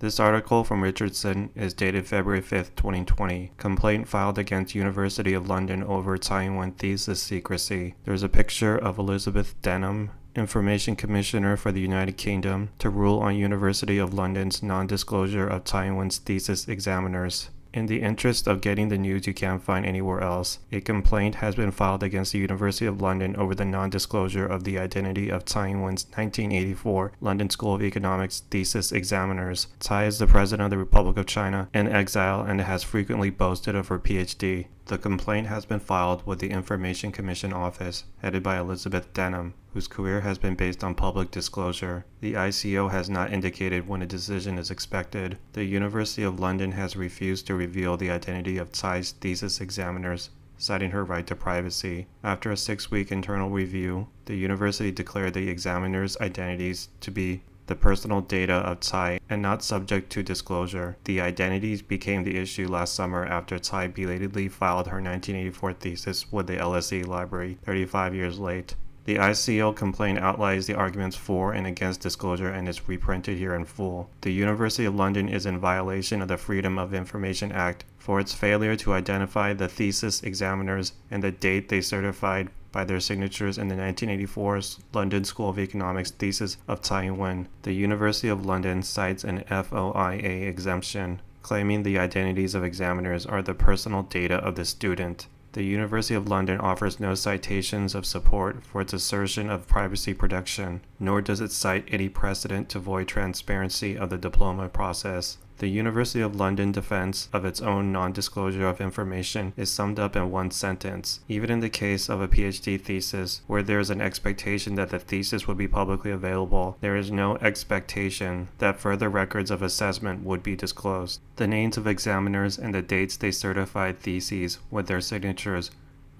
This article from Richardson is dated February 5, 2020. Complaint filed against University of London over Tsai Ing-wen thesis secrecy. There's a picture of Elizabeth Denham, Information Commissioner for the United Kingdom, to rule on University of London's non-disclosure of Tsai Ing-wen's thesis examiners. In the interest of getting the news you can't find anywhere else, a complaint has been filed against the University of London over the non-disclosure of the identity of Tsai Ing-wen's 1984 London School of Economics thesis examiners. Tsai is the President of the Republic of China in exile and has frequently boasted of her PhD. The complaint has been filed with the Information Commission Office, headed by Elizabeth Denham, whose career has been based on public disclosure. The ICO has not indicated when a decision is expected. The University of London has refused to reveal the identity of Tsai's thesis examiners, citing her right to privacy. After a 6-week internal review, the university declared the examiners' identities to be the personal data of Tsai and not subject to disclosure. The identities became the issue last summer after Tsai belatedly filed her 1984 thesis with the LSE library 35 years late. The ICO complaint outlines the arguments for and against disclosure and is reprinted here in full. The University of London is in violation of the Freedom of Information Act for its failure to identify the thesis examiners and the date they certified by their signatures in the 1984 London School of Economics thesis of Tsai Ing-wen. The University of London cites an FOIA exemption, claiming the identities of examiners are the personal data of the student. The University of London offers no citations of support for its assertion of privacy protection, nor does it cite any precedent to void transparency of the diploma process. The University of London defense of its own non-disclosure of information is summed up in one sentence. Even in the case of a PhD thesis, where there is an expectation that the thesis would be publicly available, there is no expectation that further records of assessment would be disclosed. The names of examiners and the dates they certified theses with their signatures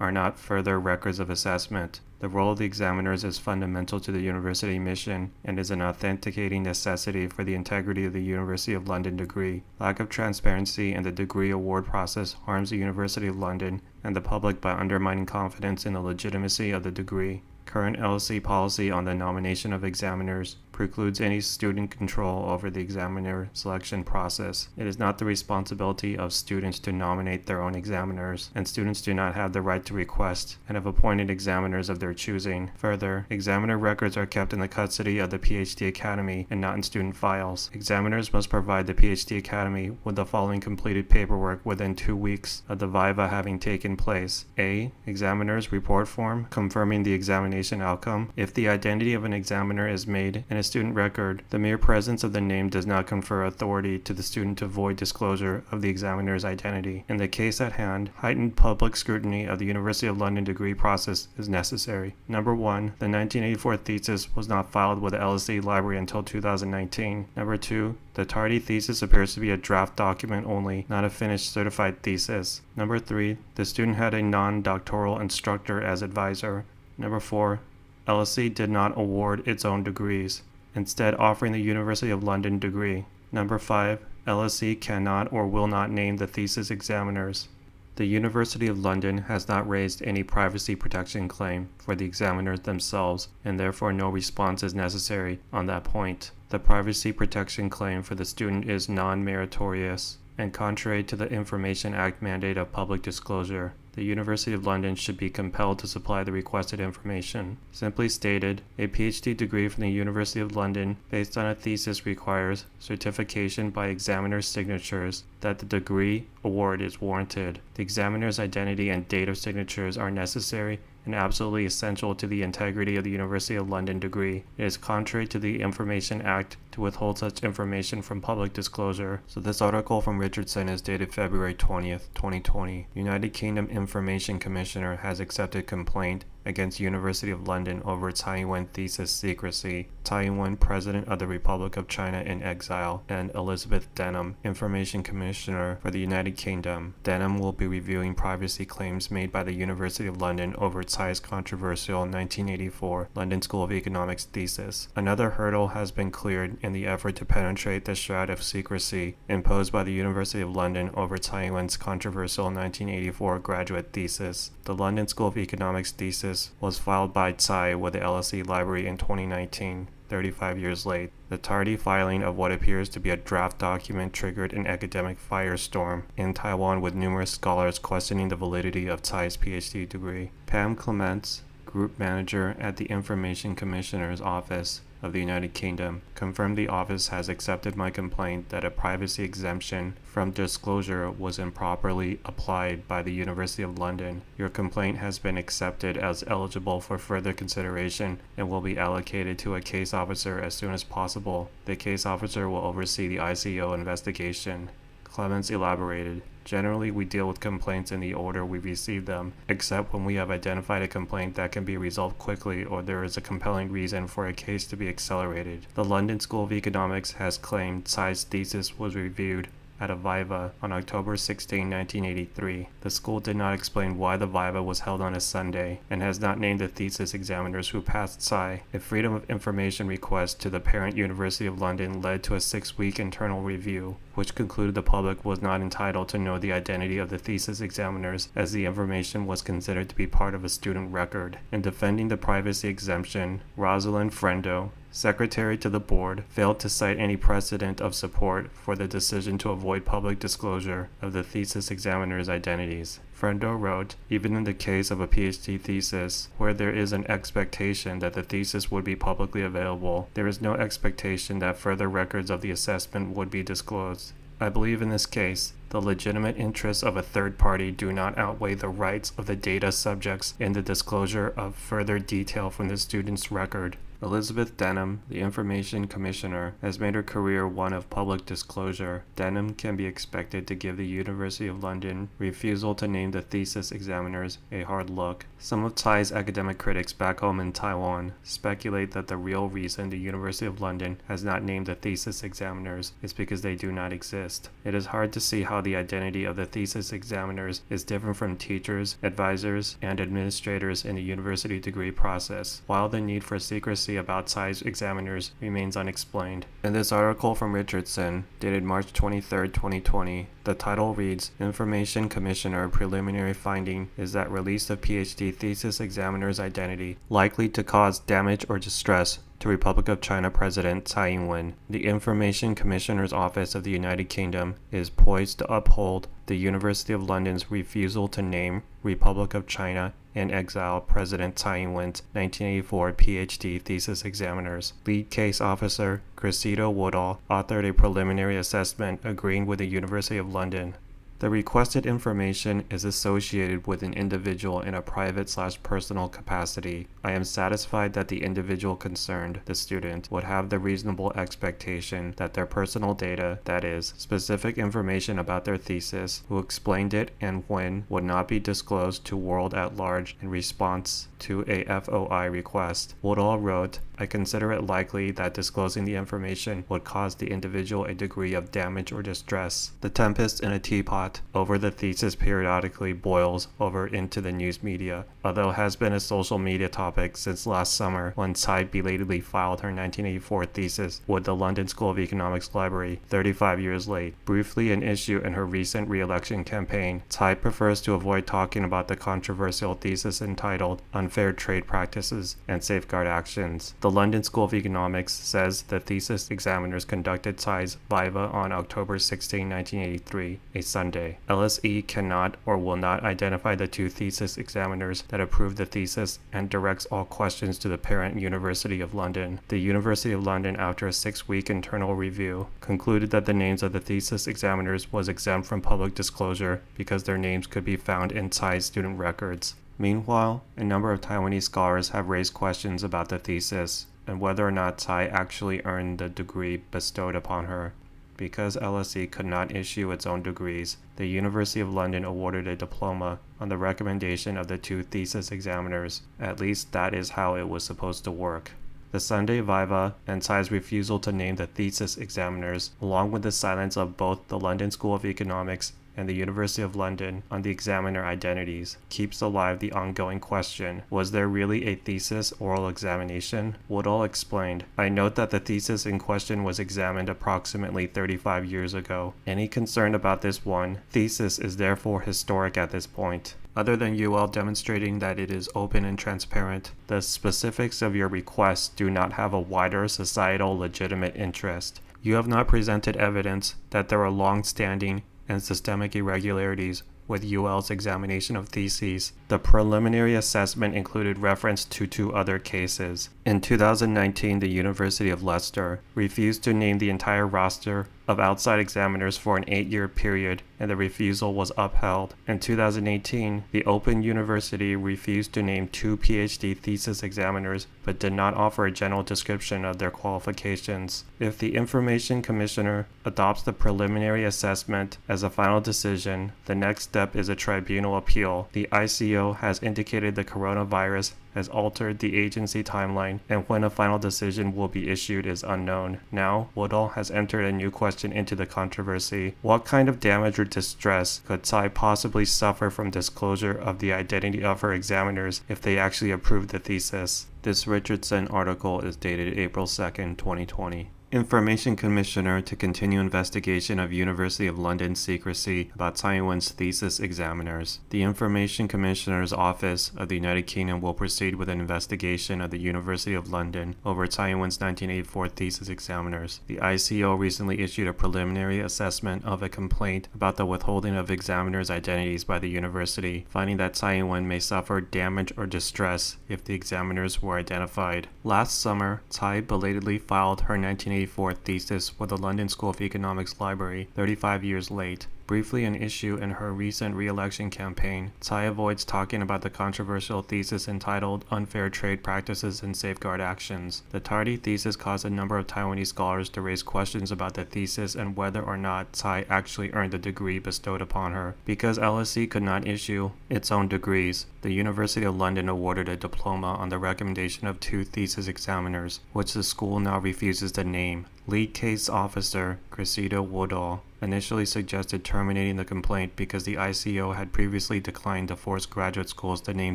are not further records of assessment. The role of the examiners is fundamental to the university mission and is an authenticating necessity for the integrity of the University of London degree. Lack of transparency in the degree award process harms the University of London and the public by undermining confidence in the legitimacy of the degree. Current LSE policy on the nomination of examiners precludes any student control over the examiner selection process. It is not the responsibility of students to nominate their own examiners, and students do not have the right to request and have appointed examiners of their choosing. Further, examiner records are kept in the custody of the PhD Academy and not in student files. Examiners must provide the PhD Academy with the following completed paperwork within 2 weeks of the viva having taken place. A. Examiner's report form confirming the examination outcome. If the identity of an examiner is made in a student record, the mere presence of the name does not confer authority to the student to void disclosure of the examiner's identity. In the case at hand, heightened public scrutiny of the University of London degree process is necessary. Number 1. The 1984 thesis was not filed with the LSE library until 2019. Number 2. The tardy thesis appears to be a draft document only, not a finished certified thesis. Number 3. The student had a non-doctoral instructor as advisor. Number 4. LSE did not award its own degrees, instead offering the University of London degree. Number 5. LSE cannot or will not name the thesis examiners. The University of London has not raised any privacy protection claim for the examiners themselves, and therefore no response is necessary on that point. The privacy protection claim for the student is non-meritorious and contrary to the Information Act mandate of public disclosure. The University of London should be compelled to supply the requested information. Simply stated, a PhD degree from the University of London based on a thesis requires certification by examiner's signatures that the degree award is warranted. The examiner's identity and date of signatures are necessary and absolutely essential to the integrity of the University of London degree. It is contrary to the Information Act to withhold such information from public disclosure. So this article from Richardson is dated February 20th, 2020. United Kingdom Information Commissioner has accepted complaint against University of London over Tsai Ing-wen thesis secrecy. Tsai Ing-wen, President of the Republic of China in exile, and Elizabeth Denham, Information Commissioner for the United Kingdom. Denham will be reviewing privacy claims made by the University of London over Tsai's controversial 1984 London School of Economics thesis. Another hurdle has been cleared in the effort to penetrate the shroud of secrecy imposed by the University of London over Tsai Ing-wen's controversial 1984 graduate thesis. The London School of Economics thesis was filed by Tsai with the LSE library in 2019. 35 years late. The tardy filing of what appears to be a draft document triggered an academic firestorm in Taiwan, with numerous scholars questioning the validity of Tsai's PhD degree. Pam Clements, group manager at the Information Commissioner's Office of the United Kingdom, confirmed the office has accepted my complaint that a privacy exemption from disclosure was improperly applied by the University of London. Your complaint has been accepted as eligible for further consideration and will be allocated to a case officer as soon as possible. The case officer will oversee the ICO investigation. Clements elaborated, "Generally, we deal with complaints in the order we receive them, except when we have identified a complaint that can be resolved quickly or there is a compelling reason for a case to be accelerated." The London School of Economics has claimed Tsai's thesis was reviewed at a viva on October 16, 1983. The school did not explain why the viva was held on a Sunday and has not named the thesis examiners who passed Tsai. A Freedom of Information request to the parent University of London led to a 6-week internal review, which concluded the public was not entitled to know the identity of the thesis examiners, as the information was considered to be part of a student record. In defending the privacy exemption, Rosalind Frendo, secretary to the board, failed to cite any precedent of support for the decision to avoid public disclosure of the thesis examiners' identities. Frendo wrote, "Even in the case of a PhD thesis, where there is an expectation that the thesis would be publicly available, there is no expectation that further records of the assessment would be disclosed. I believe in this case, the legitimate interests of a third party do not outweigh the rights of the data subjects in the disclosure of further detail from the student's record." Elizabeth Denham, the Information Commissioner, has made her career one of public disclosure. Denham can be expected to give the University of London refusal to name the thesis examiners a hard look. Some of Tsai's academic critics back home in Taiwan speculate that the real reason the University of London has not named the thesis examiners is because they do not exist. It is hard to see how the identity of the thesis examiners is different from teachers, advisors, and administrators in the university degree process, while the need for secrecy about Tsai's examiners remains unexplained. In this article from Richardson, dated March 23, 2020, the title reads, "Information Commissioner Preliminary Finding is that release of PhD thesis examiner's identity likely to cause damage or distress to Republic of China President Tsai Ing-wen. The Information Commissioner's Office of the United Kingdom is poised to uphold the University of London's refusal to name Republic of China in exile President Tsai Ing-wen's 1984 PhD thesis examiners." Lead case officer Cressida Woodall authored a preliminary assessment agreeing with the University of London. The requested information is associated with an individual in a private/personal capacity. I am satisfied that the individual concerned, the student, would have the reasonable expectation that their personal data, that is, specific information about their thesis, who explained it and when, would not be disclosed to world at large in response to a FOI request. Woodall wrote, "I consider it likely that disclosing the information would cause the individual a degree of damage or distress. The tempest in a teapot over the thesis periodically boils over into the news media, although has been a social media topic since last summer when Tsai belatedly filed her 1984 thesis with the London School of Economics Library 35 years late. Briefly an issue in her recent re-election campaign, Tsai prefers to avoid talking about the controversial thesis entitled Unfair Trade Practices and Safeguard Actions. The London School of Economics says the thesis examiners conducted Tsai's viva on October 16, 1983, a Sunday. LSE cannot or will not identify the two thesis examiners that approved the thesis and directs all questions to the parent University of London. The University of London, after a 6-week internal review, concluded that the names of the thesis examiners was exempt from public disclosure because their names could be found in Tsai's student records. Meanwhile, a number of Taiwanese scholars have raised questions about the thesis and whether or not Tsai actually earned the degree bestowed upon her. Because LSE could not issue its own degrees, the University of London awarded a diploma on the recommendation of the two thesis examiners. At least that is how it was supposed to work. The Sunday viva and Tsai's refusal to name the thesis examiners, along with the silence of both the London School of Economics and the University of London on the examiner identities keeps alive the ongoing question, was there really a thesis oral examination? Woodall explained, I note that the thesis in question was examined approximately 35 years ago. Any concern about this one thesis is therefore historic at this point. Other than UL demonstrating that it is open and transparent, the specifics of your request do not have a wider societal legitimate interest. You have not presented evidence that there are long-standing and systemic irregularities with UL's examination of theses. The preliminary assessment included reference to 2 other cases. In 2019, the University of Leicester refused to name the entire roster of outside examiners for an 8-year period, and the refusal was upheld. In 2018, the Open University refused to name 2 PhD thesis examiners, but did not offer a general description of their qualifications. If the Information Commissioner adopts the preliminary assessment as a final decision, the next step is a tribunal appeal. The ICO has indicated the coronavirus has altered the agency timeline, and when a final decision will be issued is unknown. Now, Woodall has entered a new question into the controversy. What kind of damage or distress could Tsai possibly suffer from disclosure of the identity of her examiners if they actually approve the thesis? This Richardson article is dated April 2nd, 2020. Information Commissioner to continue investigation of University of London secrecy about Tsai Ing-wen's thesis examiners. The Information Commissioner's Office of the United Kingdom will proceed with an investigation of the University of London over Tsai Ing-wen's 1984 thesis examiners. The ICO recently issued a preliminary assessment of a complaint about the withholding of examiners' identities by the university, finding that Tsai Ing-wen may suffer damage or distress if the examiners were identified. Last summer, Tsai belatedly filed her 1984 thesis with the London School of Economics Library 35 years late. Briefly an issue in her recent re-election campaign, Tsai avoids talking about the controversial thesis entitled Unfair Trade Practices and Safeguard Actions. The tardy thesis caused a number of Taiwanese scholars to raise questions about the thesis and whether or not Tsai actually earned the degree bestowed upon her. Because LSE could not issue its own degrees, the University of London awarded a diploma on the recommendation of 2 thesis examiners, which the school now refuses to name. Lead case officer Cressida Woodall initially suggested terminating the complaint because the ICO had previously declined to force graduate schools to name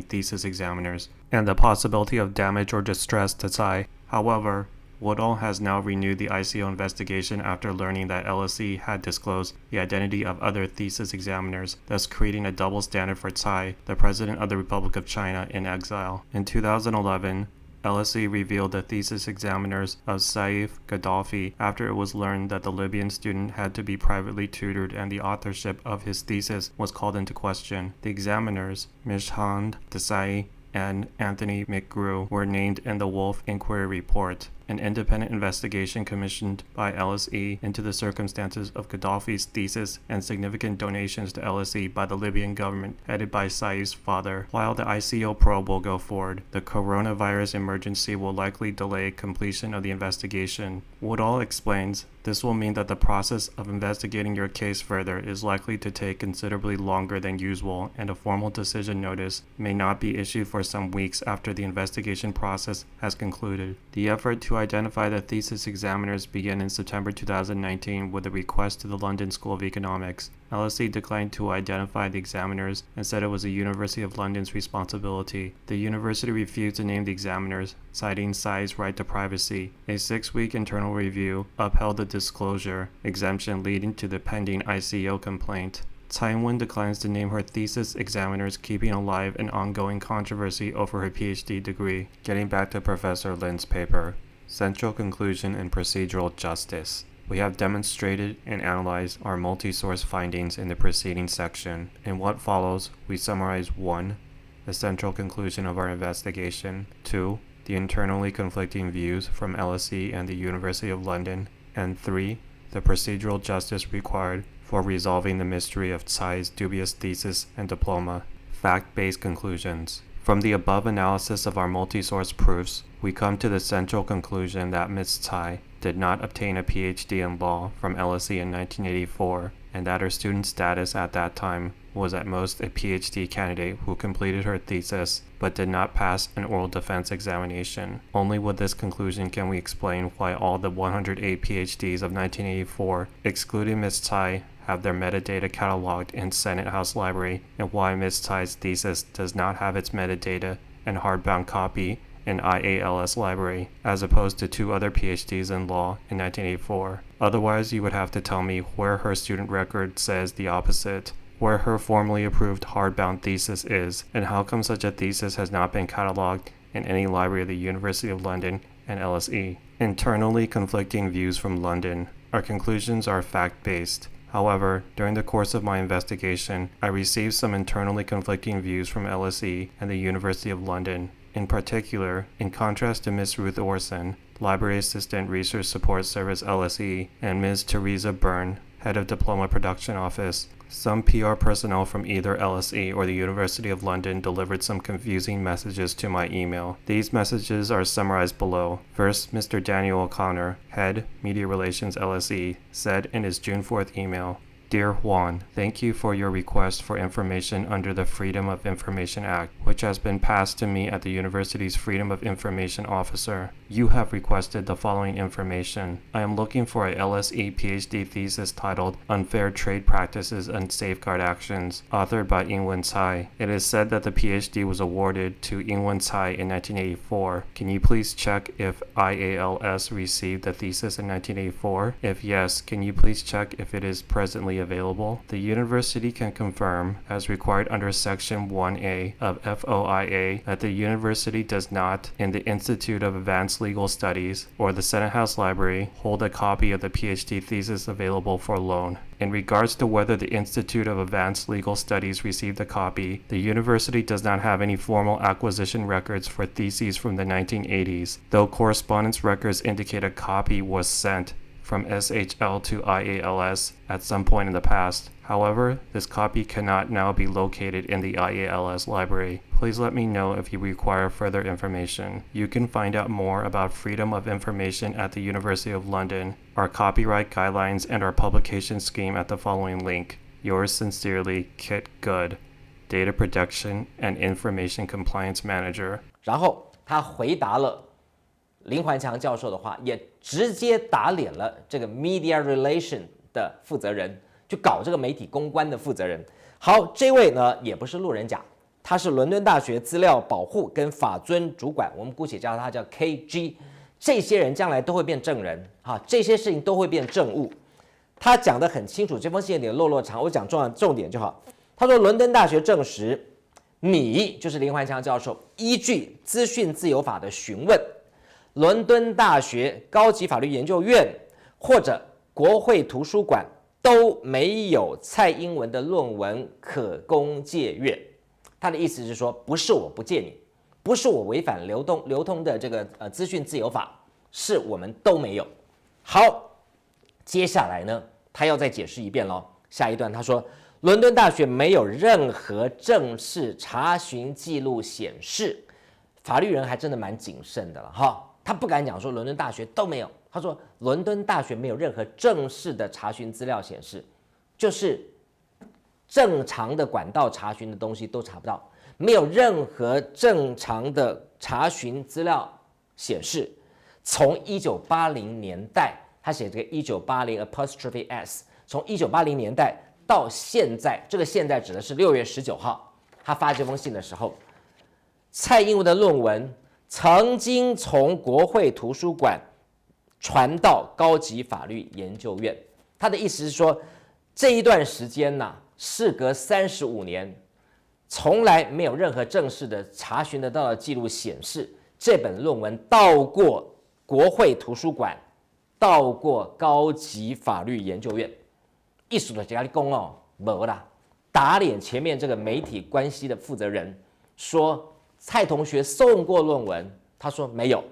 thesis examiners, and the possibility of damage or distress to Tsai. However, Woodall has now renewed the ICO investigation after learning that LSE had disclosed the identity of other thesis examiners, thus creating a double standard for Tsai, the President of the Republic of China in exile. In 2011, LSE revealed the thesis examiners of Saif Gaddafi after it was learned that the Libyan student had to be privately tutored and the authorship of his thesis was called into question. The examiners, Mishhand Desai and Anthony McGrew, were named in the Wolf Inquiry Report, an independent investigation commissioned by LSE into the circumstances of Gaddafi's thesis and significant donations to LSE by the Libyan government headed by Saif's father. While the ICO probe will go forward, the coronavirus emergency will likely delay completion of the investigation. Woodall explains, this will mean that the process of investigating your case further is likely to take considerably longer than usual, and a formal decision notice may not be issued for some weeks after the investigation process has concluded. The effort to identify the thesis examiners began in September 2019 with a request to the London School of Economics. LSE declined to identify the examiners and said it was the University of London's responsibility. The university refused to name the examiners, citing Tsai's right to privacy. A 6-week internal review upheld the disclosure exemption leading to the pending ICO complaint. Tsai Ing-wen declines to name her thesis examiners, keeping alive an ongoing controversy over her PhD degree. Getting back to Professor Lin's paper, Central Conclusion in Procedural Justice. We have demonstrated and analyzed our multi-source findings in the preceding section. In what follows, we summarize 1. The central conclusion of our investigation, 2. The internally conflicting views from LSE and the University of London, and 3. The procedural justice required for resolving the mystery of Tsai's dubious thesis and diploma. Fact-based conclusions. From the above analysis of our multi-source proofs, we come to the central conclusion that Ms. Tsai did not obtain a PhD in law from LSE in 1984, and that her student status at that time was at most a PhD candidate who completed her thesis but did not pass an oral defense examination. Only with this conclusion can we explain why all the 108 PhDs of 1984, excluding Ms. Tsai, have their metadata cataloged in Senate House Library, and why Ms. Tsai's thesis does not have its metadata and hardbound copy in IALS Library, as opposed to 2 other PhDs in law in 1984. Otherwise, you would have to tell me where her student record says the opposite, where her formally approved hardbound thesis is, and how come such a thesis has not been cataloged in any library of the University of London and LSE. Internally conflicting views from London. Our conclusions are fact-based. However, during the course of my investigation, I received some internally conflicting views from LSE and the University of London. In particular, in contrast to Ms. Ruth Orson, Library Assistant Research Support Service LSE, and Ms. Teresa Byrne, Head of Diploma Production Office, some PR personnel from either LSE or the University of London delivered some confusing messages to my email. These messages are summarized below. First, Mr. Daniel O'Connor, Head, Media Relations LSE, said in his June 4th email, Dear Juan, thank you for your request for information under the Freedom of Information Act, which has been passed to me at the university's Freedom of Information Officer. You have requested the following information. I am looking for a LSE PhD thesis titled Unfair Trade Practices and Safeguard Actions, authored by Ing-wen Tsai. It is said that the PhD was awarded to Ing-wen Tsai in 1984. Can you please check if IALS received the thesis in 1984? If yes, can you please check if it is presently available? The university can confirm, as required under Section 1A of FOIA, that the university does not, in the Institute of Advanced Legal Studies or the Senate House Library, hold a copy of the PhD thesis available for loan. In regards to whether the Institute of Advanced Legal Studies received a copy, the university does not have any formal acquisition records for theses from the 1980s, though correspondence records indicate a copy was sent from SHL to IALS at some point in the past. However, this copy cannot now be located in the IALS library. Please let me know if you require further information. You can find out more about freedom of information at the University of London, our copyright guidelines, and our publication scheme at the following link. Yours sincerely, Kit Good, Data Protection and Information Compliance Manager. 然后他回答了林环强教授的话，也直接打脸了这个 Media Relation 的负责人，就搞这个媒体公关的负责人。好，这位呢也不是路人甲，他是伦敦大学资料保护跟法遵主管，我们姑且叫他叫 KG。这些人将来都会变证人，这些事情都会变证物。他讲得很清楚，这封信有点落长，我讲重点就好。他说，伦敦大学证实，你就是林环强教授，依据资讯自由法的询问。伦敦大学高级法律研究院或者国会图书馆都没有蔡英文的论文可供借阅。他的意思是说，不是我不借你，不是我违反流通的这个资讯自由法，是我们都没有。好，接下来呢，他要再解释一遍咯。下一段他说，伦敦大学没有任何正式查询记录显示，法律人还真的蛮谨慎的了哈。他不敢讲说伦敦大学都没有，他说伦敦大学没有任何正式的查询资料显示，就是正常的管道查询的东西都查不到，没有任何正常的查询资料显示，从1980年代，他写这个1980 apostrophe s， 从1980年代到现在，这个现在指的是6月19号，他发这封信的时候，蔡英文的论文曾经从国会图书馆传到高级法律研究院。他的意思是说，这一段时间呢，事隔35年，从来没有任何正式的查询得到的记录显示，这本论文到过国会图书馆，到过高级法律研究院。意思就跟你说哦，没啦，打脸前面这个媒体关系的负责人，说蔡同学送过论文，他说没有。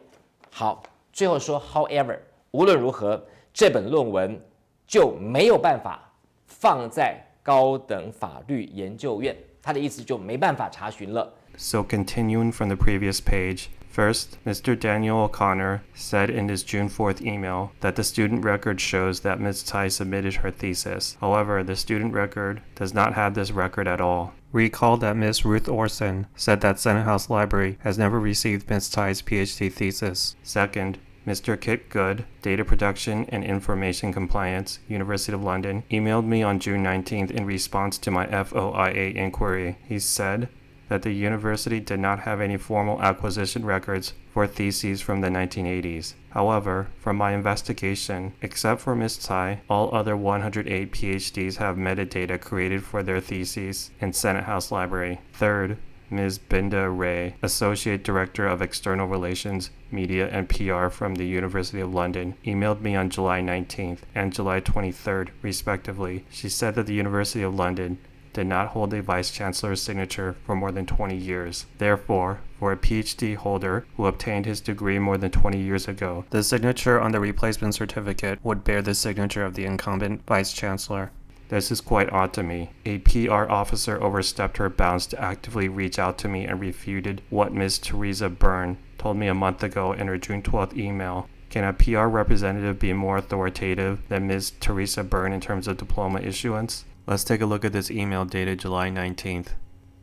好，最后说 ，however， 无论如何，这本论文就没有办法放在高等法律研究院，他的意思就没办法查询了。So continuing from the previous page, first, Mr. Daniel O'Connor said in his June 4th email that the student record shows that Ms. Tsai submitted her thesis. However, the student record does not have this record at all. Recall that Ms. Ruth Orson said that Senate House Library has never received Ms. Tsai's PhD thesis. Second, Mr. Kit Good, Data Production and Information Compliance, University of London, emailed me on June 19th in response to my FOIA inquiry. He said that the university did not have any formal acquisition records for theses from the 1980s. However, from my investigation, except for Ms. Tsai, all other 108 PhDs have metadata created for their theses in Senate House Library. Third, Ms. Binda Ray, Associate Director of External Relations, Media and PR from the University of London, emailed me on July 19th and July 23rd, respectively. She said that the University of London did not hold a vice-chancellor's signature for more than 20 years. Therefore, for a PhD holder who obtained his degree more than 20 years ago, the signature on the replacement certificate would bear the signature of the incumbent vice-chancellor. This is quite odd to me. A PR officer overstepped her bounds to actively reach out to me and refuted what Ms. Teresa Byrne told me a month ago in her June 12th email. Can a PR representative be more authoritative than Ms. Teresa Byrne in terms of diploma issuance? Let's take a look at this email dated July 19th.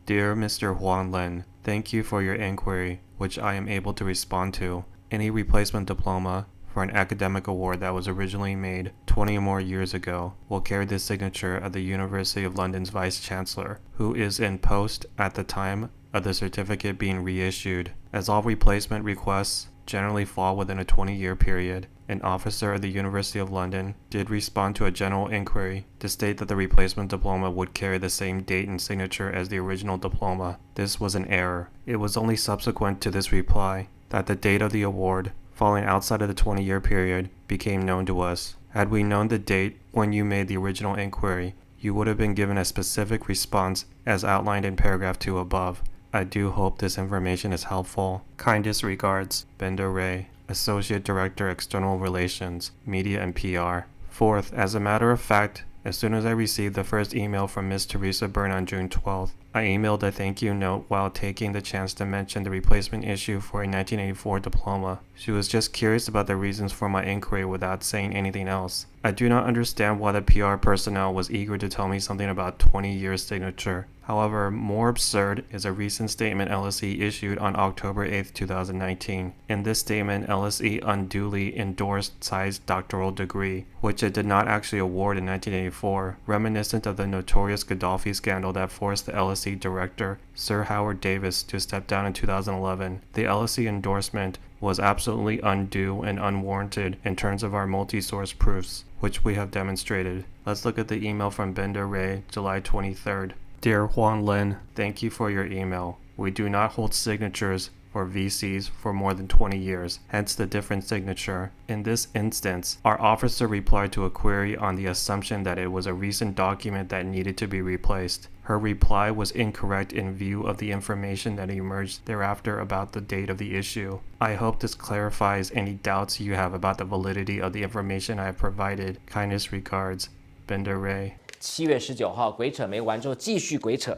Dear Mr. Huang Lin, thank you for your inquiry, which I am able to respond to. Any replacement diploma for an academic award that was originally made 20 or more years ago will carry the signature of the University of London's Vice-Chancellor, who is in post at the time of the certificate being reissued. As all replacement requests generally fall within a 20-year period, an officer of the University of London did respond to a general inquiry to state that the replacement diploma would carry the same date and signature as the original diploma. This was an error. It was only subsequent to this reply that the date of the award, falling outside of the 20-year period, became known to us. Had we known the date when you made the original inquiry, you would have been given a specific response as outlined in paragraph 2 above. I do hope this information is helpful. Kindest regards, Binda Ray, Associate Director, External Relations, Media and PR. Fourth, as a matter of fact, as soon as I received the first email from Ms. Teresa Byrne on June 12th, I emailed a thank you note while taking the chance to mention the replacement issue for a 1984 diploma. She was just curious about the reasons for my inquiry without saying anything else. I do not understand why the PR personnel was eager to tell me something about 20 years signature. However, more absurd is a recent statement LSE issued on October 8, 2019. In this statement, LSE unduly endorsed Tsai's doctoral degree, which it did not actually award in 1984, reminiscent of the notorious Gaddafi scandal that forced the LSE director, Sir Howard Davis, to step down in 2011. The LSE endorsement was absolutely undue and unwarranted in terms of our multi-source proofs, which we have demonstrated. Let's look at the email from Binda Ray, July 23rd. Dear Huang Lin, thank you for your email. We do not hold signatures for VCs for more than 20 years, hence the different signature. In this instance, our officer replied to a query on the assumption that it was a recent document that needed to be replaced. Her reply was incorrect in view of the information that emerged thereafter about the date of the issue. I hope this clarifies any doubts you have about the validity of the information I have provided. Kindest regards, Binda Ray. 7月19号，鬼扯没完之后继续鬼扯。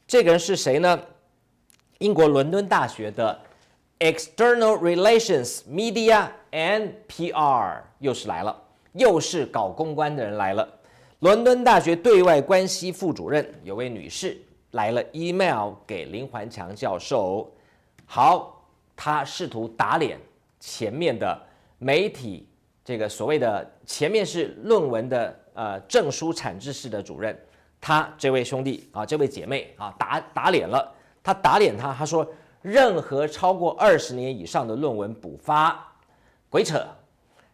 这个人是谁呢？英国伦敦大学的 External Relations, Media and PR 又是来了，又是搞公关的人来了。伦敦大学对外关系副主任有位女士来了 email 给林环强教授，好，她试图打脸前面的媒体，这个所谓的前面是论文的证书产制室的主任，他这位兄弟啊，这位姐妹啊，打脸了，他打脸他说任何超过20年以上的论文补发，鬼扯。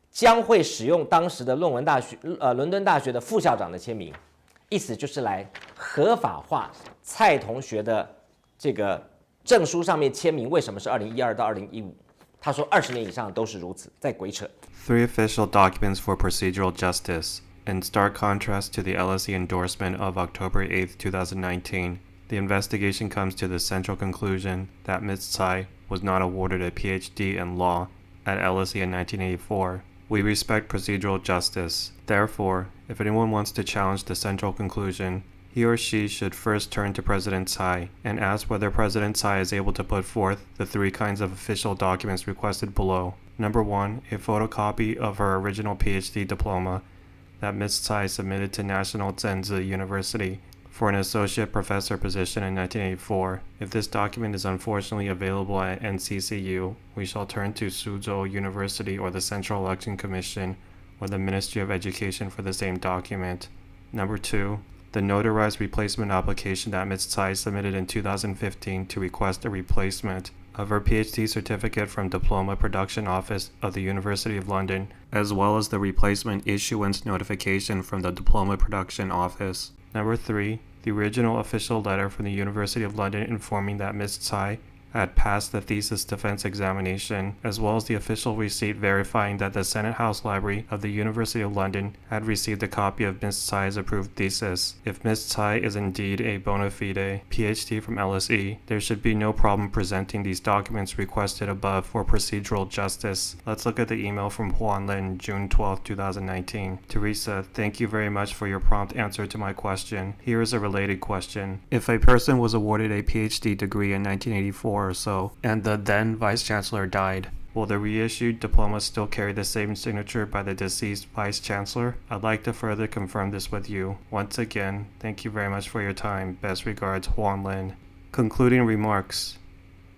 将会使用当时的伦敦大学的副校长的签名，意思就是来合法化蔡同学的这个证书上面签名，为什么是2012到2015？他说20年以上都是如此，在鬼扯。Three official documents for procedural justice. In stark contrast to the LSE endorsement of October 8, 2019, the investigation comes to the central conclusion that Ms. Tsai was not awarded a PhD in law at LSE in 1984. We respect procedural justice. Therefore, if anyone wants to challenge the central conclusion, he or she should first turn to President Tsai and ask whether President Tsai is able to put forth the three kinds of official documents requested below. Number 1, a photocopy of her original PhD diploma that Ms. Tsai submitted to National Zhenzi University for an associate professor position in 1984. If this document is unfortunately available at NCCU, we shall turn to Suzhou University or the Central Election Commission or the Ministry of Education for the same document. Number 2. The notarized replacement application that Ms. Tsai submitted in 2015 to request a replacement of her PhD certificate from Diploma Production Office of the University of London, as well as the replacement issuance notification from the Diploma Production Office. Number 3. The original official letter from the University of London informing that Ms. Tsai had passed the thesis defense examination, as well as the official receipt verifying that the Senate House Library of the University of London had received a copy of Ms. Tsai's approved thesis. If Ms. Tsai is indeed a bona fide PhD from LSE, there should be no problem presenting these documents requested above for procedural justice. Let's look at the email from Huan Lin, June 12, 2019. Teresa, thank you very much for your prompt answer to my question. Here is a related question. If a person was awarded a PhD degree in 1984 or so, and the then Vice Chancellor died, will the reissued diploma still carry the same signature by the deceased Vice Chancellor? I'd like to further confirm this with you. Once again, thank you very much for your time. Best regards, Huan Lin. Concluding remarks.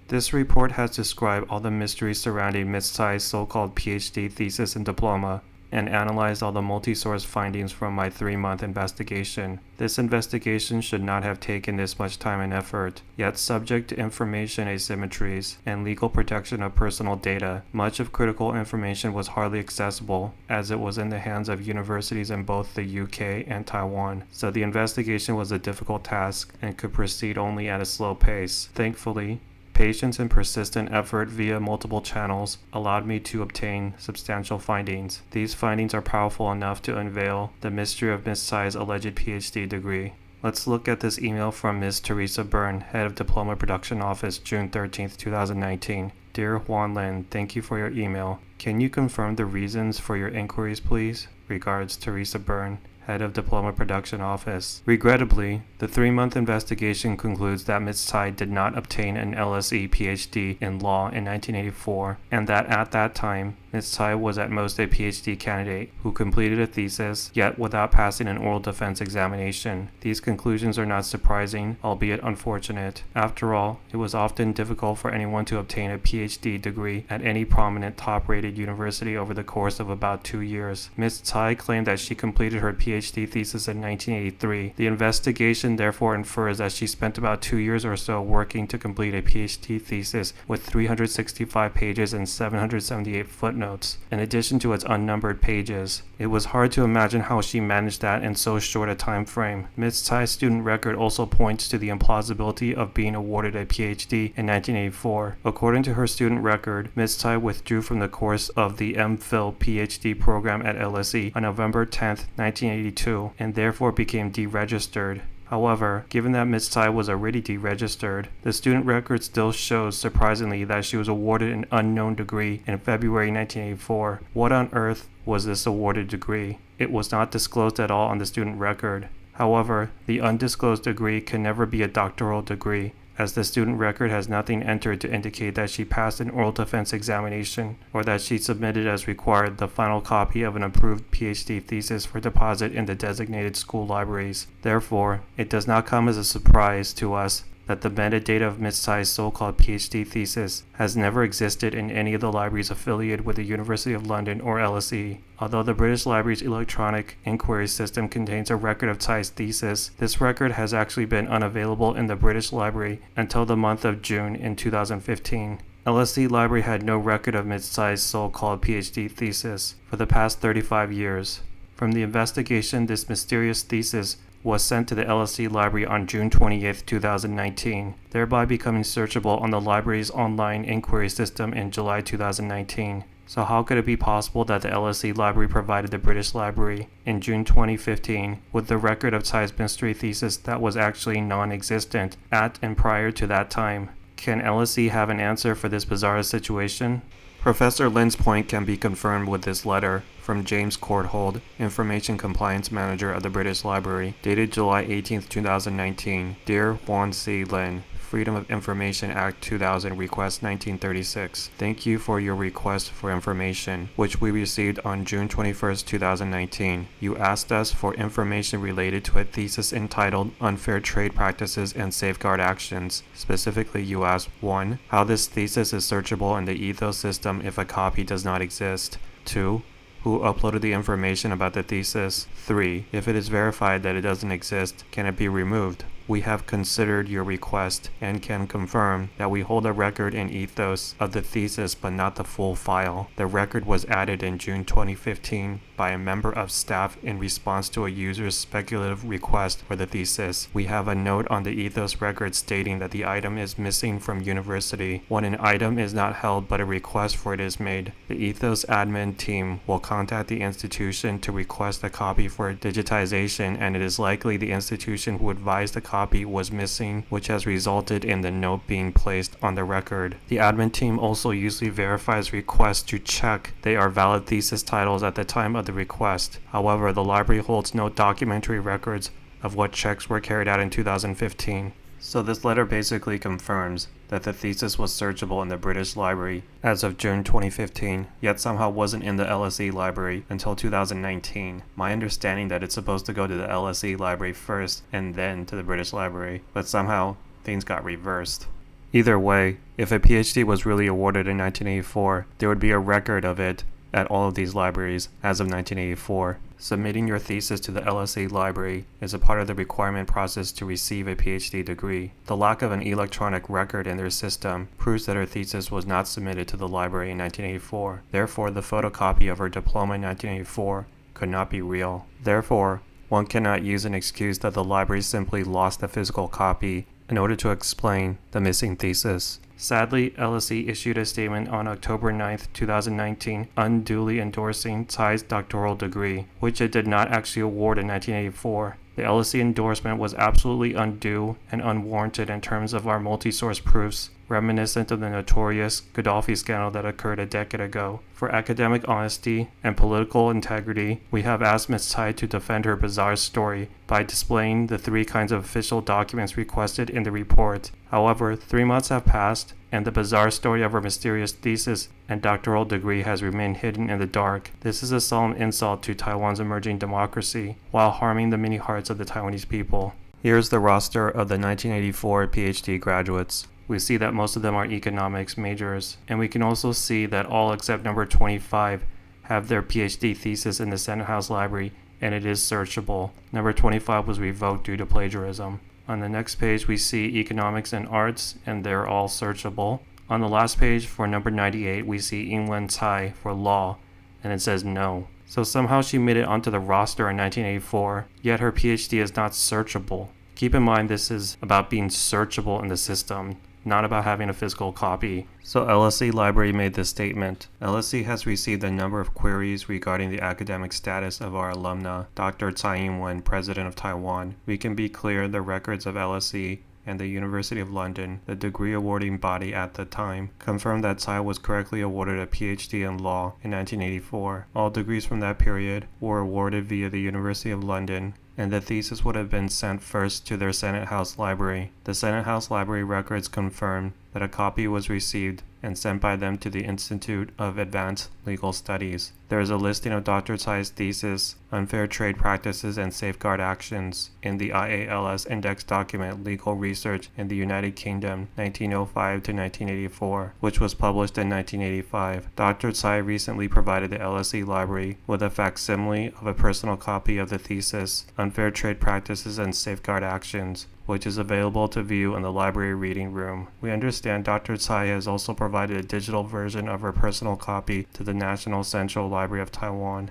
This report has described all the mysteries surrounding Ms. Tsai's so-called PhD thesis and diploma, and analyzed all the multi-source findings from my 3-month investigation. This investigation should not have taken this much time and effort, yet subject to information asymmetries and legal protection of personal data, much of critical information was hardly accessible, as it was in the hands of universities in both the UK and Taiwan, so the investigation was a difficult task and could proceed only at a slow pace. Thankfully, patience and persistent effort via multiple channels allowed me to obtain substantial findings. These findings are powerful enough to unveil the mystery of Ms. Tsai's alleged PhD degree. Let's look at this email from Ms. Teresa Byrne, Head of Diploma Production Office, June 13, 2019. Dear Huan Lin, thank you for your email. Can you confirm the reasons for your inquiries, please? Regards, Teresa Byrne, Head of Diploma Production Office. Regrettably, the 3-month investigation concludes that Ms. Tsai did not obtain an LSE PhD in law in 1984, and that at that time, Ms. Tsai was at most a PhD candidate who completed a thesis, yet without passing an oral defense examination. These conclusions are not surprising, albeit unfortunate. After all, it was often difficult for anyone to obtain a PhD degree at any prominent top-rated university over the course of about 2 years. Ms. Tsai claimed that she completed her PhD thesis in 1983. The investigation therefore infers that she spent about 2 years or so working to complete a PhD thesis with 365 pages and 778 footnotes, in addition to its unnumbered pages. It was hard to imagine how she managed that in so short a time frame. Ms. Tsai's student record also points to the implausibility of being awarded a PhD in 1984. According to her student record, Ms. Tsai withdrew from the course of the MPhil PhD program at LSE on November 10, 1982, and therefore became deregistered. However, given that Ms. Tsai was already deregistered, the student record still shows, surprisingly, that she was awarded an unknown degree in February 1984. What on earth was this awarded degree? It was not disclosed at all on the student record. However, the undisclosed degree can never be a doctoral degree, as the student record has nothing entered to indicate that she passed an oral defense examination or that she submitted as required the final copy of an approved PhD thesis for deposit in the designated school libraries. Therefore, it does not come as a surprise to us that the metadata of Ms. Tsai's so-called PhD thesis has never existed in any of the libraries affiliated with the University of London or LSE. Although the British Library's electronic inquiry system contains a record of Tsai's thesis, this record has actually been unavailable in the British Library until the month of June in 2015. LSE Library had no record of Ms. Tsai's so-called PhD thesis for the past 35 years. From the investigation, this mysterious thesis was sent to the LSE Library on June 28, 2019, thereby becoming searchable on the library's online inquiry system in July 2019. So how could it be possible that the LSE Library provided the British Library in June 2015 with the record of Tsai's mystery thesis that was actually non-existent at and prior to that time? Can LSE have an answer for this bizarre situation? Professor Lin's point can be confirmed with this letter from James Courthold, Information Compliance Manager of the British Library, dated July 18, 2019. Dear Huan C. Lin, Freedom of Information Act 2000 Request 1936. Thank you for your request for information, which we received on June 21st, 2019. You asked us for information related to a thesis entitled Unfair Trade Practices and Safeguard Actions. Specifically, you asked 1. How this thesis is searchable in the Ethos system if a copy does not exist. 2. Who uploaded the information about the thesis? 3. If it is verified that it doesn't exist, can it be removed? We have considered your request and can confirm that we hold a record in Ethos of the thesis but not the full file. The record was added in June 2015 by a member of staff in response to a user's speculative request for the thesis. We have a note on the Ethos record stating that the item is missing from university. When an item is not held but a request for it is made, the Ethos admin team will contact the institution to request a copy for digitization, and it is likely the institution who advised the copy was missing, which has resulted in the note being placed on the record. The admin team also usually verifies requests to check they are valid thesis titles at the time of the request. However, the library holds no documentary records of what checks were carried out in 2015. So this letter basically confirms that the thesis was searchable in the British Library as of June 2015, yet somehow wasn't in the LSE library until 2019. My understanding that it's supposed to go to the LSE library first and then to the British Library, but somehow things got reversed. Either way, if a PhD was really awarded in 1984, there would be a record of it at all of these libraries as of 1984. Submitting your thesis to the LSE library is a part of the requirement process to receive a PhD degree. The lack of an electronic record in their system proves that her thesis was not submitted to the library in 1984. Therefore, the photocopy of her diploma in 1984 could not be real. Therefore, one cannot use an excuse that the library simply lost a physical copy in order to explain the missing thesis. Sadly, LSE issued a statement on October 9, 2019, unduly endorsing Tsai's doctoral degree, which it did not actually award in 1984. The LSE endorsement was absolutely undue and unwarranted in terms of our multi-source proofs, reminiscent of the notorious Gaddafi scandal that occurred a decade ago. For academic honesty and political integrity, we have asked Ms. Tsai to defend her bizarre story by displaying the 3 kinds of official documents requested in the report. However, 3 months have passed, and the bizarre story of her mysterious thesis and doctoral degree has remained hidden in the dark. This is a solemn insult to Taiwan's emerging democracy, while harming the many hearts of the Taiwanese people. Here's the roster of the 1984 PhD graduates. We see that most of them are economics majors, and we can also see that all except number 25 have their PhD thesis in the Senate House Library, and it is searchable. Number 25 was revoked due to plagiarism. On the next page, we see economics and arts, and they're all searchable. On the last page, for number 98, we see Ing-wen Tsai for law, and it says no. So somehow she made it onto the roster in 1984, yet her PhD is not searchable. Keep in mind this is about being searchable in the system, not about having a physical copy. So LSE Library made this statement. LSE has received a number of queries regarding the academic status of our alumna, Dr. Tsai Ing-wen, President of Taiwan. We can be clear the records of LSE and the University of London, the degree awarding body at the time, confirmed that Tsai was correctly awarded a PhD in law in 1984. All degrees from that period were awarded via the University of London, and the thesis would have been sent first to their Senate House Library. The Senate House Library records confirm that a copy was received and sent by them to the Institute of Advanced Legal Studies. There is a listing of Dr. Tsai's thesis, Unfair Trade Practices and Safeguard Actions, in the IALS Index document Legal Research in the United Kingdom, 1905 to 1984, which was published in 1985. Dr. Tsai recently provided the LSE Library with a facsimile of a personal copy of the thesis, Unfair Trade Practices and Safeguard Actions, which is available to view in the library reading room. We understand Dr. Tsai has also provided a digital version of her personal copy to the National Central Library of Taiwan.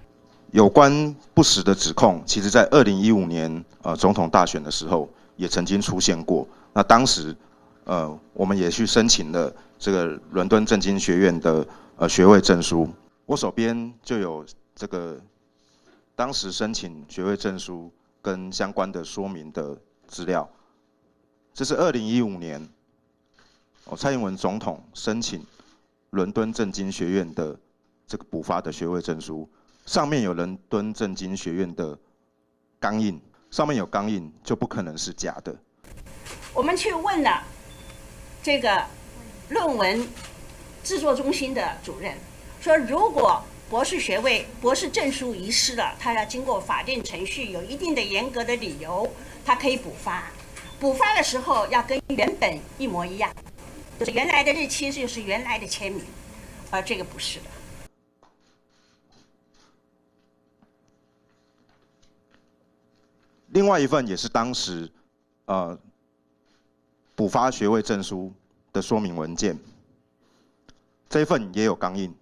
有关不实的指控，其实在2015年总统大选的时候也曾经出现过。那当时我们也去申请了这个伦敦政经学院的学位证书。我手边就有这个当时申请学位证书跟相关的说明的资料。这是2015年蔡英文总统申请伦敦政经学院的这个补发的学位证书，上面有伦敦政经学院的钢印，上面有钢印就不可能是假的。我们去问了这个论文制作中心的主任说，如果博士学位、博士证书遗失了，他要经过法定程序，有一定的严格的理由，他可以补发。补发的时候要跟原本一模一样，就是原来的日期就是原来的签名，而这个不是的。另外一份也是当时补发学位证书的说明文件，这一份也有钢印。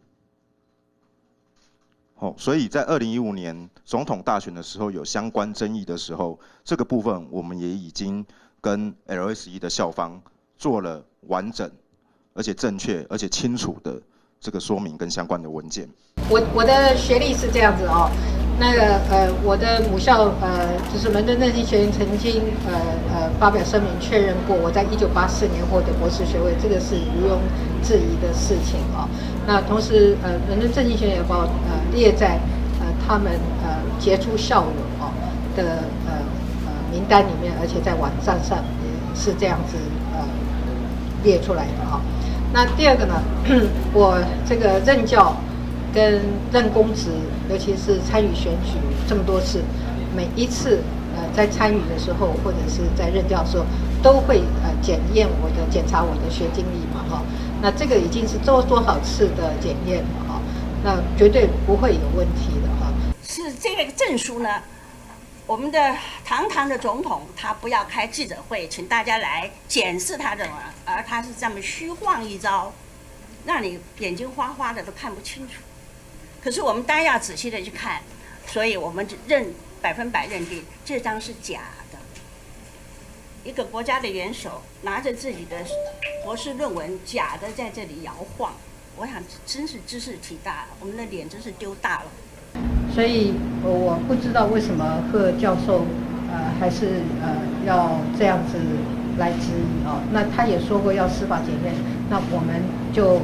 所以在2015年总统大选的时候有相关争议的时候，这个部分我们也已经跟 LSE 的校方做了完整、而且正确、而且清楚的这个说明跟相关的文件。我的学历是这样子哦，那个我的母校就是伦敦政经学院曾经发表声明确认过，我在1984年获得博士学位，这个是毋庸置疑的事情哦。那同时伦敦政经学院也把我列在他们杰出校友的名单里面，而且在网站上也是这样子列出来的哈。那第二个呢，我这个任教跟任公职，尤其是参与选举这么多次，每一次在参与的时候，或者是在任教的时候，都会检查我的学经历嘛哈。那这个已经是做多少次的检验了哈，那绝对不会有问题的哈。是这个证书呢，我们的堂堂的总统他不要开记者会，请大家来检视他的，而他是这么虚晃一招，让你眼睛花花的都看不清楚。可是我们当然要仔细的去看，所以我们100%认定这张是假的。一个国家的元首拿着自己的博士论文假的在这里摇晃，我想真是知识体大了，我们的脸真是丢大了。所以我不知道为什么贺教授还是要这样子来质疑哦。那他也说过要司法检验，那我们就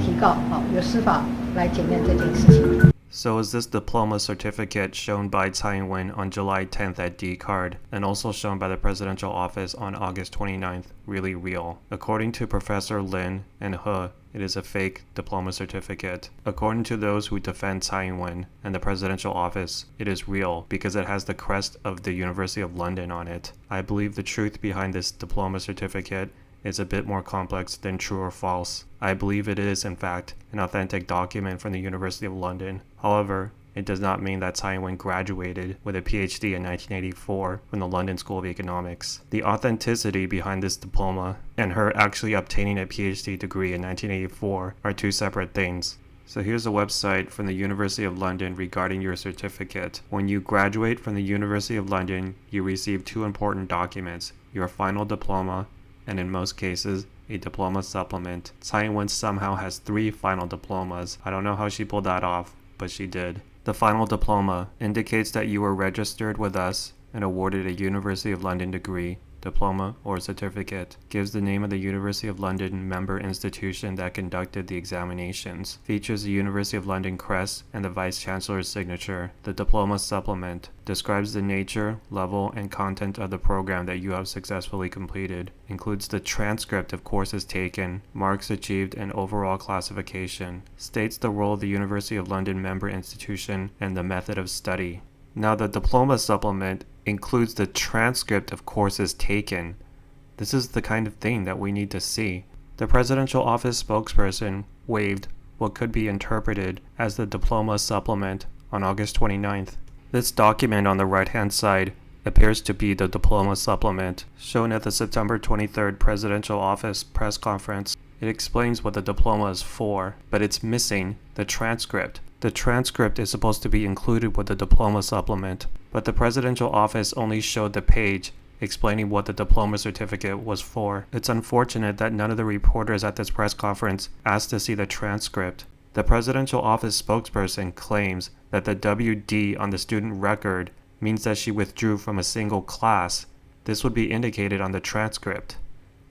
提告由司法来检验这件事情。So is this diploma certificate shown by Tsai Ing-wen on July 10th at D-Card and also shown by the presidential office on August 29th really real? According to Professor Lin and He, it is a fake diploma certificate. According to those who defend Tsai Ing-wen and the presidential office, it is real because it has the crest of the University of London on it. I believe the truth behind this diploma certificate is a bit more complex than true or false. I believe it is, in fact, an authentic document from the University of London. However, it does not mean that Tsai Ing-wen graduated with a PhD in 1984 from the London School of Economics. The authenticity behind this diploma and her actually obtaining a PhD degree in 1984 are two separate things. So here's a website from the University of London regarding your certificate. When you graduate from the University of London, you receive two important documents, your final diploma and in most cases, a diploma supplement. Tsai Ing-wen somehow has 3 final diplomas. I don't know how she pulled that off, but she did. The final diploma indicates that you were registered with us and awarded a University of London degree, diploma, or certificate. Gives the name of the University of London member institution that conducted the examinations. Features the University of London crest and the Vice Chancellor's signature. The Diploma Supplement describes the nature, level, and content of the program that you have successfully completed. Includes the transcript of courses taken, marks achieved, and overall classification. States the role of the University of London member institution and the method of study. Now, the Diploma Supplement includes the transcript of courses taken. This is the kind of thing that we need to see. The presidential office spokesperson waived what could be interpreted as the Diploma Supplement on August 29th. This document on the right-hand side appears to be the Diploma Supplement, shown at the September 23rd presidential office press conference. It explains what the diploma is for, but it's missing the transcript. The transcript is supposed to be included with the diploma supplement, but the presidential office only showed the page explaining what the diploma certificate was for. It's unfortunate that none of the reporters at this press conference asked to see the transcript. The presidential office spokesperson claims that the WD on the student record means that she withdrew from a single class. This would be indicated on the transcript.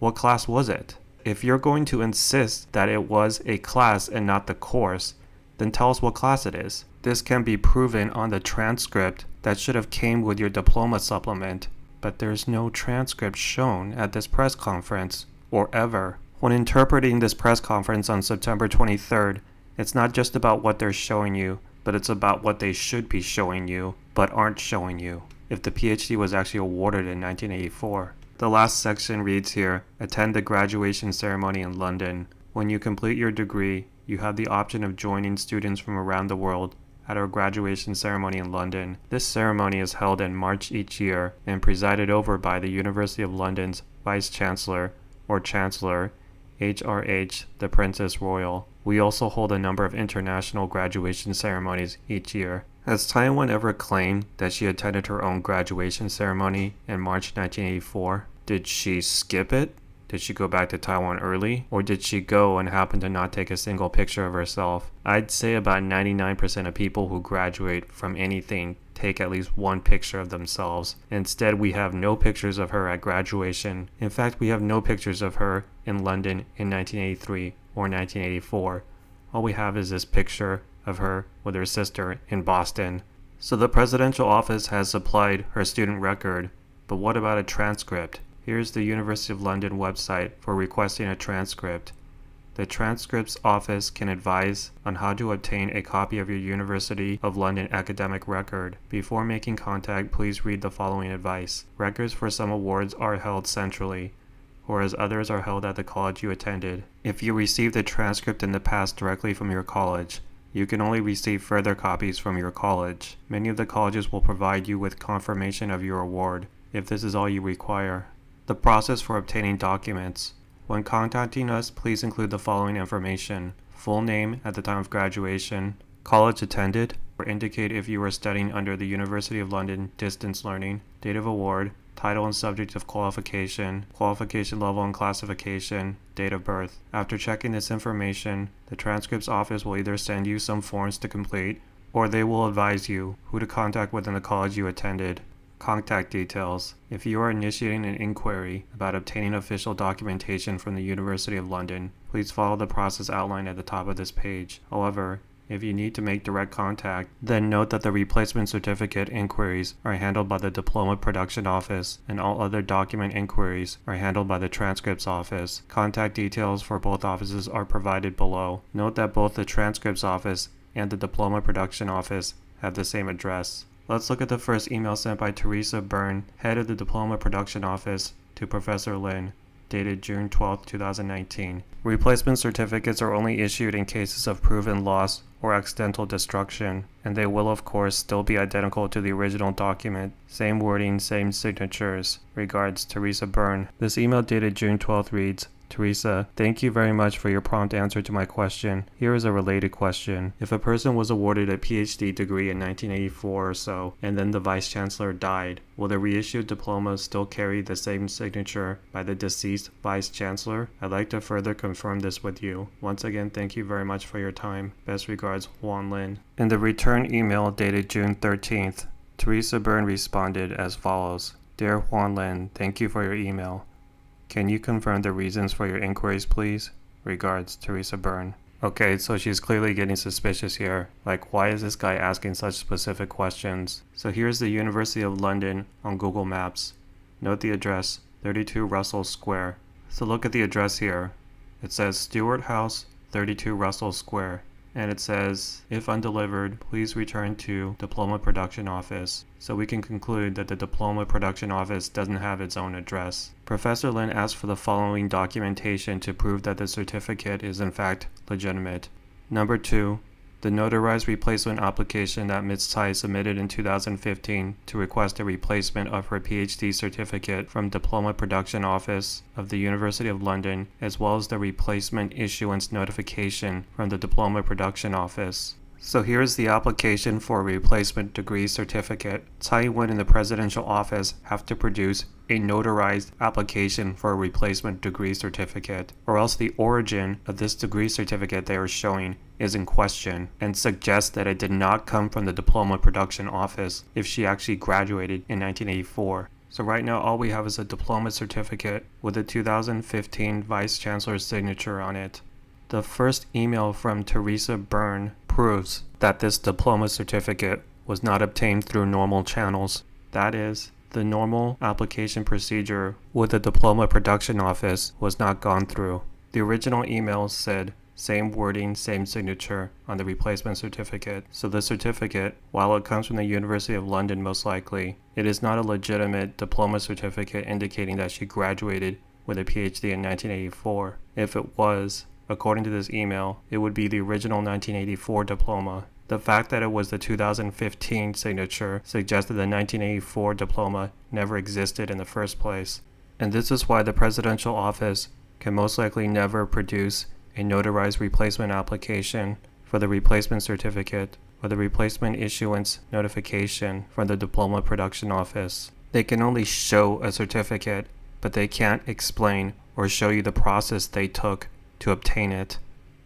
What class was it? If you're going to insist that it was a class and not the course, then tell us what class it is. This can be proven on the transcript that should have came with your diploma supplement, but there's no transcript shown at this press conference, or ever, When interpreting this press conference on September 23rd, it's not just about what they're showing you, but it's about what they should be showing you, but aren't showing you, if the PhD was actually awarded in 1984. The last section reads here, attend the graduation ceremony in London. When you complete your degree, you have the option of joining students from around the world at our graduation ceremony in London. This ceremony is held in March each year and presided over by the University of London's Vice-Chancellor, or Chancellor, HRH, the Princess Royal. We also hold a number of international graduation ceremonies each year. Has Tsai Ing-wen ever claimed that she attended her own graduation ceremony in March 1984? Did she skip it? Did she go back to Taiwan early? Or did she go and happen to not take a single picture of herself? I'd say about 99% of people who graduate from anything take at least one picture of themselves. Instead, we have no pictures of her at graduation. In fact, we have no pictures of her in London in 1983 or 1984. All we have is this picture of her with her sister in Boston. So the presidential office has supplied her student record, but what about a transcript? Here's the University of London website for requesting a transcript. The transcripts office can advise on how to obtain a copy of your University of London academic record. Before making contact, please read the following advice. Records for some awards are held centrally, whereas others are held at the college you attended. If you received a transcript in the past directly from your college, you can only receive further copies from your college. Many of the colleges will provide you with confirmation of your award, if this is all you require. The process for obtaining documents. When contacting us, please include the following information: full name at the time of graduation, college attended, or indicate if you are studying under the University of London distance learning, date of award, title and subject of qualification, qualification level and classification, date of birth. After checking this information, the transcripts office will either send you some forms to complete, or they will advise you who to contact within the college you attended. Contact details. If you are initiating an inquiry about obtaining official documentation from the University of London, please follow the process outlined at the top of this page. However, if you need to make direct contact, then note that the replacement certificate inquiries are handled by the Diploma Production Office, and all other document inquiries are handled by the Transcripts Office. Contact details for both offices are provided below. Note that both the Transcripts Office and the Diploma Production Office have the same address. Let's look at the first email sent by Teresa Byrne, head of the Diploma Production Office, to Professor Lin, dated June 12, 2019. Replacement certificates are only issued in cases of proven loss or accidental destruction, and they will of course still be identical to the original document. Same wording, same signatures. Regards, Teresa Byrne. This email dated June 12th reads, Teresa, thank you very much for your prompt answer to my question. Here is a related question. If a person was awarded a PhD degree in 1984 or so, and then the Vice-Chancellor died, will the reissued diploma still carry the same signature by the deceased Vice-Chancellor? I'd like to further confirm this with you. Once again, thank you very much for your time. Best regards, Juan Lin. In the return email dated June 13th, Teresa Byrne responded as follows. Dear Juan Lin, thank you for your email. Can you confirm the reasons for your inquiries, please? Regards, Teresa Byrne. Okay, so she's clearly getting suspicious here. Like, why is this guy asking such specific questions? So here's the University of London on Google Maps. Note the address, 32 Russell Square. So look at the address here. It says Stewart House, 32 Russell Square. And it says, if undelivered, please return to Diploma Production Office. So we can conclude that the Diploma Production Office doesn't have its own address. Professor Lin asked for the following documentation to prove that the certificate is in fact legitimate. Number 2, the notarized replacement application that Ms. Tsai submitted in 2015 to request a replacement of her PhD certificate from Diploma Production Office of the University of London, as well as the replacement issuance notification from the Diploma Production Office. So here's the application for a replacement degree certificate. Tsai Ing-wen and the presidential office have to produce a notarized application for a replacement degree certificate, or else the origin of this degree certificate they are showing is in question and suggests that it did not come from the Diploma Production Office if she actually graduated in 1984. So right now all we have is a diploma certificate with a 2015 Vice Chancellor's signature on it. The first email from Teresa Byrne proves that this diploma certificate was not obtained through normal channels. That is, the normal application procedure with the Diploma Production Office was not gone through. The original email said same wording, same signature on the replacement certificate. So the certificate, while it comes from the University of London most likely, it is not a legitimate diploma certificate indicating that she graduated with a PhD in 1984. If it was, according to this email, it would be the original 1984 diploma. The fact that it was the 2015 signature suggested the 1984 diploma never existed in the first place. And this is why the presidential office can most likely never produce a notarized replacement application for the replacement certificate or the replacement issuance notification from the diploma production office. They can only show a certificate, but they can't explain or show you the process they took to obtain it,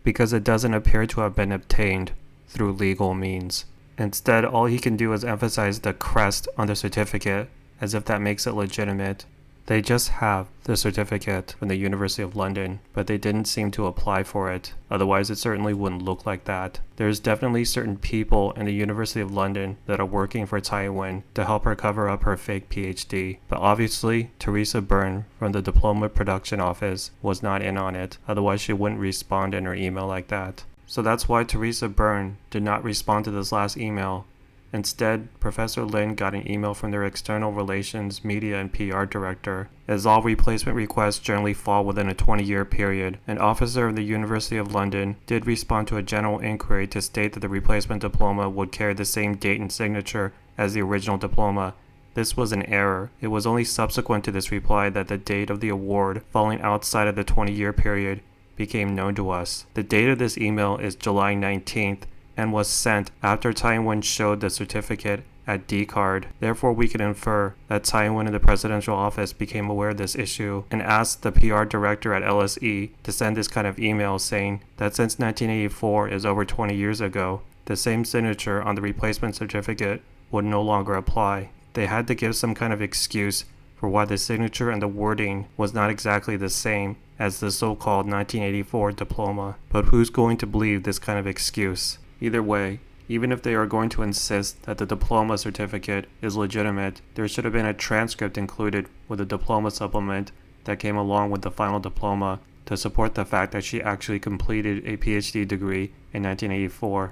because it doesn't appear to have been obtained through legal means. Instead, all he can do is emphasize the crest on the certificate as if that makes it legitimate. They just have the certificate from the University of London, but they didn't seem to apply for it. Otherwise, it certainly wouldn't look like that. There's definitely certain people in the University of London that are working for Tsai Ing-wen to help her cover up her fake PhD. But obviously, Teresa Byrne from the Diploma Production Office was not in on it. Otherwise, she wouldn't respond in her email like that. So that's why Teresa Byrne did not respond to this last email. Instead, Professor Lin got an email from their External Relations, Media, and PR Director. As all replacement requests generally fall within a 20-year period, an officer of the University of London did respond to a general inquiry to state that the replacement diploma would carry the same date and signature as the original diploma. This was an error. It was only subsequent to this reply that the date of the award, falling outside of the 20-year period, became known to us. The date of this email is July 19th, and was sent after Tsai Ing-wen showed the certificate at D-Card. Therefore, we can infer that Tsai Ing-wen in the presidential office became aware of this issue and asked the PR director at LSE to send this kind of email saying that since 1984 is over 20 years ago, the same signature on the replacement certificate would no longer apply. They had to give some kind of excuse for why the signature and the wording was not exactly the same as the so-called 1984 diploma. But who's going to believe this kind of excuse? Either way, even if they are going to insist that the diploma certificate is legitimate, there should have been a transcript included with the diploma supplement that came along with the final diploma to support the fact that she actually completed a PhD degree in 1984.